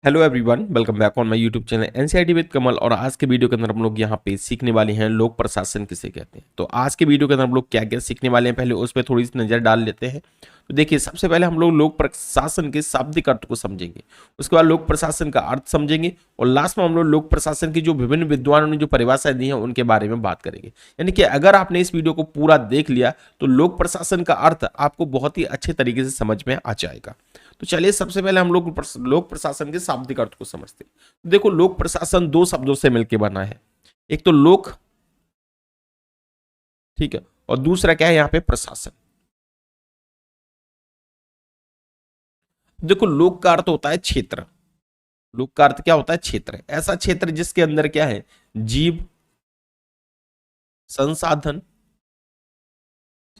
Hello everyone, welcome back on my YouTube channel NCERT with Kamal. और आज के video के अंदर हम लोग यहाँ पे सीखने वाले हैं लोक प्रशासन किसे कहते हैं। तो आज के वीडियो के अंदर हम लोग क्या क्या सीखने वाले हैं, पहले उस पर थोड़ी सी नजर डाल लेते हैं। तो देखिए, सबसे पहले हम लोग लोक प्रशासन के शाब्दिक अर्थ को समझेंगे, उसके बाद लोक प्रशासन का अर्थ समझेंगे, और लास्ट में हम लोग लोक प्रशासन की जो विभिन्न विद्वानों ने जो परिभाषाएं दी हैं उनके बारे में बात करेंगे। यानी कि अगर आपने इस वीडियो को पूरा देख लिया तो लोक प्रशासन का अर्थ आपको बहुत ही अच्छे तरीके से समझ में आ जाएगा। तो चलिए, सबसे पहले हम लोग लोक प्रशासन के शाब्दिक अर्थ को समझते हैं। देखो, लोक प्रशासन दो शब्दों से मिलकर बना है, एक तो लोक, ठीक है, और दूसरा क्या है यहाँ पे प्रशासन। देखो, लोक का अर्थ होता है क्षेत्र। लोक का अर्थ क्या होता है? क्षेत्र। ऐसा क्षेत्र जिसके अंदर क्या है? जीव, संसाधन,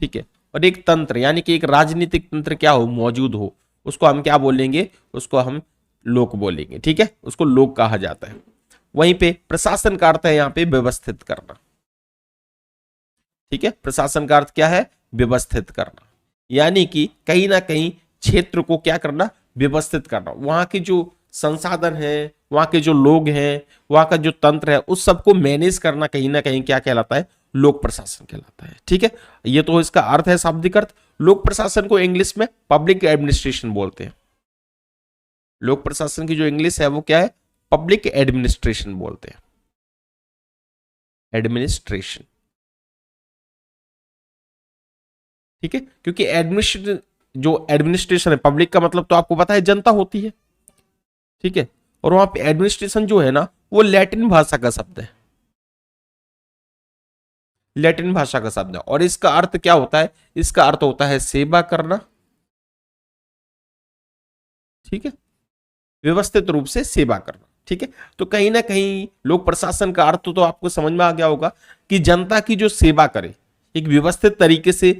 ठीक है, और एक तंत्र, यानी कि एक राजनीतिक तंत्र क्या हो? मौजूद हो। उसको हम क्या बोलेंगे? उसको हम लोक बोलेंगे, ठीक है, उसको लोक कहा जाता है। वहीं पे प्रशासन का अर्थ है यहाँ पे व्यवस्थित करना, ठीक है। प्रशासन का अर्थ क्या है? व्यवस्थित करना, यानी कि कहीं ना कहीं क्षेत्र को क्या करना? व्यवस्थित करना। वहां के जो संसाधन है, वहां के जो लोग हैं, वहां का जो तंत्र है, उस सबको मैनेज करना कहीं ना कहीं क्या कहलाता है? लोक प्रशासन कहलाता है, ठीक है। ये तो इसका अर्थ है, शाब्दिक अर्थ। लोक प्रशासन को इंग्लिश में पब्लिक एडमिनिस्ट्रेशन बोलते हैं। लोक प्रशासन की जो इंग्लिश है वो क्या है? पब्लिक एडमिनिस्ट्रेशन बोलते हैं, एडमिनिस्ट्रेशन, ठीक है। क्योंकि एडमिनिस्ट्रेशन है, पब्लिक का मतलब तो आपको पता है जनता होती है, ठीक है। और वहां पे एडमिनिस्ट्रेशन जो है ना, वो लैटिन भाषा का शब्द है, लैटिन भाषा का शब्द है। और इसका अर्थ क्या होता है? इसका अर्थ होता है सेवा करना, ठीक है, व्यवस्थित रूप से सेवा करना, ठीक है। तो कहीं ना कहीं लोक प्रशासन का अर्थ तो आपको समझ में आ गया होगा कि जनता की जो सेवा करे, एक व्यवस्थित तरीके से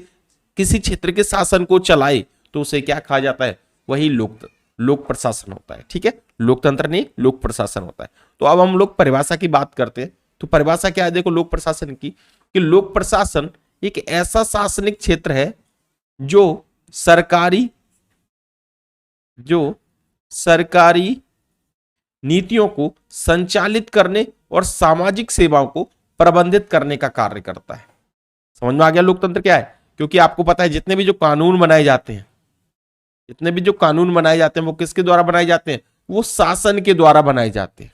किसी क्षेत्र के शासन को चलाए, तो उसे क्या कहा जाता है? वही लोक प्रशासन होता है, ठीक है। लोकतंत्र नहीं, लोक प्रशासन होता है। तो अब हम लोग परिभाषा की बात करते हैं। तो परिभाषा क्या है? देखो, लोक प्रशासन की, कि लोक प्रशासन एक ऐसा शासनिक क्षेत्र है जो सरकारी नीतियों को संचालित करने और सामाजिक सेवाओं को प्रबंधित करने का कार्य करता है। समझ में आ गया लोकतंत्र क्या है? क्योंकि आपको पता है जितने भी जो कानून बनाए जाते हैं, वो किसके द्वारा बनाए जाते हैं? वो शासन के द्वारा बनाए जाते हैं,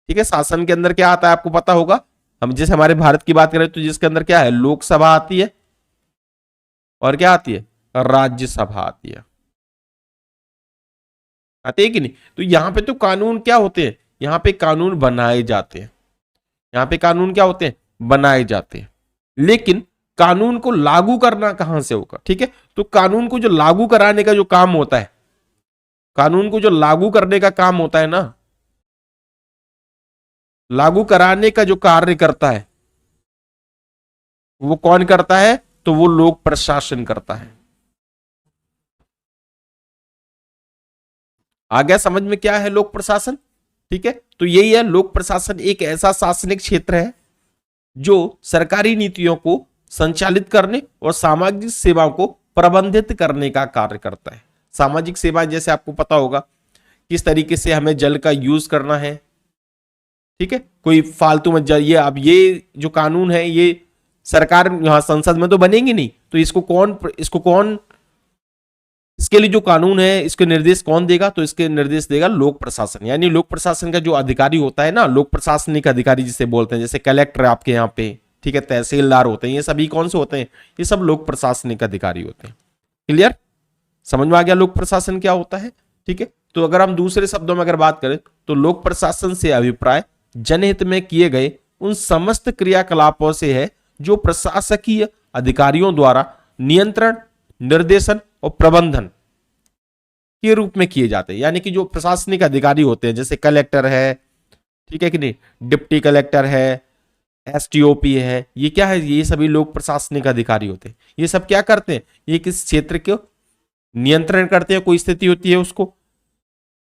ठीक है। शासन के अंदर क्या आता है आपको पता होगा। हम जैसे हमारे भारत की बात करें तो जिसके अंदर क्या है? लोकसभा आती है, और क्या आती है? राज्यसभा आती है, आते हैं कि नहीं? तो यहां पे तो कानून क्या होते हैं? यहां पे कानून बनाए जाते हैं, बनाए जाते हैं। लेकिन कानून को लागू करना कहां से होगा? ठीक है, तो कानून को जो लागू कराने का जो काम होता है, कानून को जो लागू करने का काम होता है ना, लागू कराने का जो कार्य करता है, वो कौन करता है? तो वो लोक प्रशासन करता है। आ गया समझ में क्या है लोक प्रशासन? ठीक है, तो यही है लोक प्रशासन। एक ऐसा शासनिक क्षेत्र है जो सरकारी नीतियों को संचालित करने और सामाजिक सेवाओं को प्रबंधित करने का कार्य करता है। सामाजिक सेवाएं जैसे आपको पता होगा किस तरीके से हमें जल का यूज करना है, ठीक है, कोई फालतू मत जाइए। अब ये जो कानून है ये सरकार यहां संसद में तो बनेंगे नहीं, तो इसके लिए जो कानून है इसके निर्देश कौन देगा? तो इसके निर्देश देगा लोक प्रशासन। यानी लोक प्रशासन का जो अधिकारी होता है ना, लोक प्रशासनिक अधिकारी जिसे बोलते हैं, जैसे कलेक्टर है आपके यहाँ पे, ठीक है, तहसीलदार होते हैं, ये सभी कौन से होते हैं? ये सब लोक प्रशासनिक अधिकारी होते हैं। क्लियर? समझ में आ गया लोक प्रशासन क्या होता है? ठीक है, तो अगर हम दूसरे शब्दों में अगर बात करें तो लोक प्रशासन से अभिप्राय जनहित में किए गए उन समस्त क्रियाकलापों से है जो प्रशासकीय अधिकारियों द्वारा नियंत्रण, निर्देशन और प्रबंधन के रूप में किए जाते हैं। यानी कि जो प्रशासनिक अधिकारी होते हैं, जैसे कलेक्टर है, ठीक है कि नहीं, डिप्टी कलेक्टर है, एसटीओपी है, ये क्या है? ये सभी लोग प्रशासनिक अधिकारी होते हैं। ये सब क्या करते हैं? ये किस क्षेत्र को नियंत्रण करते हैं, कोई स्थिति होती है उसको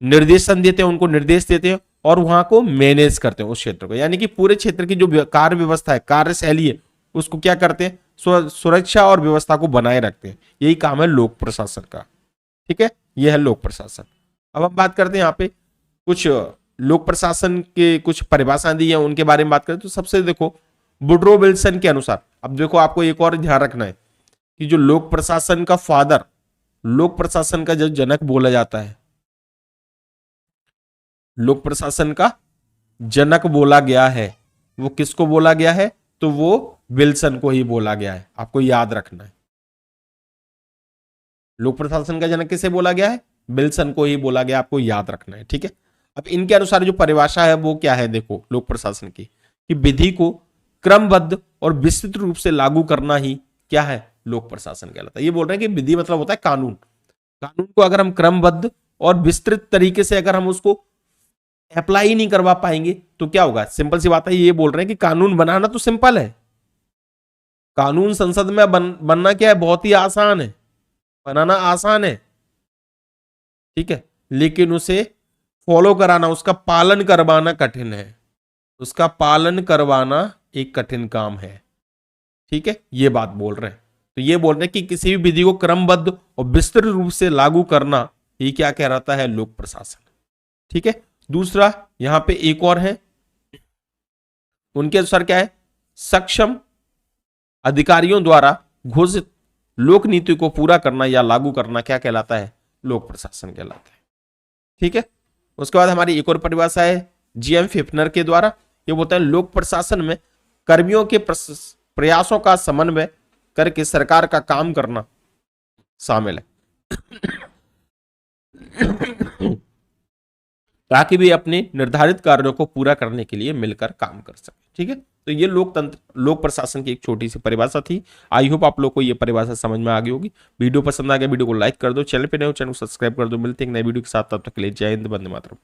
निर्देशन देते हैं, उनको निर्देश देते हैं, और वहां को मैनेज करते हैं उस क्षेत्र को। यानी कि पूरे क्षेत्र की जो कार्य व्यवस्था है, कार्यशैली है, उसको क्या करते हैं? सुरक्षा और व्यवस्था को बनाए रखते हैं। यही काम है लोक प्रशासन का, ठीक है, यह है लोक प्रशासन। अब हम बात करते हैं यहाँ पे कुछ लोक प्रशासन के कुछ परिभाषाएं दी है, उनके बारे में बात करें तो सबसे देखो वुड्रो विल्सन के अनुसार, अब देखो आपको एक और ध्यान रखना है कि जो लोक प्रशासन का फादर, लोक प्रशासन का जो जनक बोला जाता है, लोक प्रशासन का जनक बोला गया है, वो किसको बोला गया है? तो वो विल्सन को ही बोला गया है, आपको याद रखना है। लोक प्रशासन का जनक किसे बोला गया है? विल्सन को ही बोला गया, आपको याद रखना है, ठीक है। अब इनके अनुसार जो परिभाषा है वो क्या है, देखो लोक प्रशासन की, कि विधि को क्रमबद्ध और विस्तृत रूप से लागू करना ही क्या है? लोक प्रशासन कहलाता है। ये बोल रहे हैं कि विधि मतलब होता है कानून, कानून को अगर हम क्रमबद्ध और विस्तृत तरीके से अगर हम उसको अप्लाई नहीं करवा पाएंगे तो क्या होगा? सिंपल सी बात है, ये बोल रहे हैं कि कानून बनाना तो सिंपल है, कानून संसद में बनना क्या है? बहुत ही आसान है, बनाना आसान है, ठीक है, लेकिन उसे फॉलो कराना, उसका पालन करवाना कठिन है, उसका पालन करवाना एक कठिन काम है, ठीक है, ये बात बोल रहे हैं। तो ये बोल रहे हैं कि किसी भी विधि को क्रमबद्ध और विस्तृत रूप से लागू करना ये क्या कहलाता है? लोक प्रशासन, ठीक है। दूसरा यहां पे एक और है, उनके अनुसार क्या है? सक्षम अधिकारियों द्वारा घोषित लोक नीति को पूरा करना या लागू करना क्या कहलाता है? लोक प्रशासन कहलाता है, ठीक है। उसके बाद हमारी एक और परिभाषा है जीएम फिफ्नर के द्वारा, ये बोलता है लोक प्रशासन में कर्मियों के प्रयासों का समन्वय करके सरकार का काम करना शामिल है ताकि वे अपने निर्धारित कार्यों को पूरा करने के लिए मिलकर काम कर सके, ठीक है। तो ये लोकतंत्र, लोक प्रशासन की एक छोटी सी परिभाषा थी। आई होप आप लोग को ये परिभाषा समझ में आ गई होगी। वीडियो पसंद आ गया वीडियो को लाइक कर दो, चैनल पे नए हो चैनल को सब्सक्राइब कर दो। मिलते हैं नए वीडियो के साथ, तब तक के लिए जय हिंद, वंदे मातरम।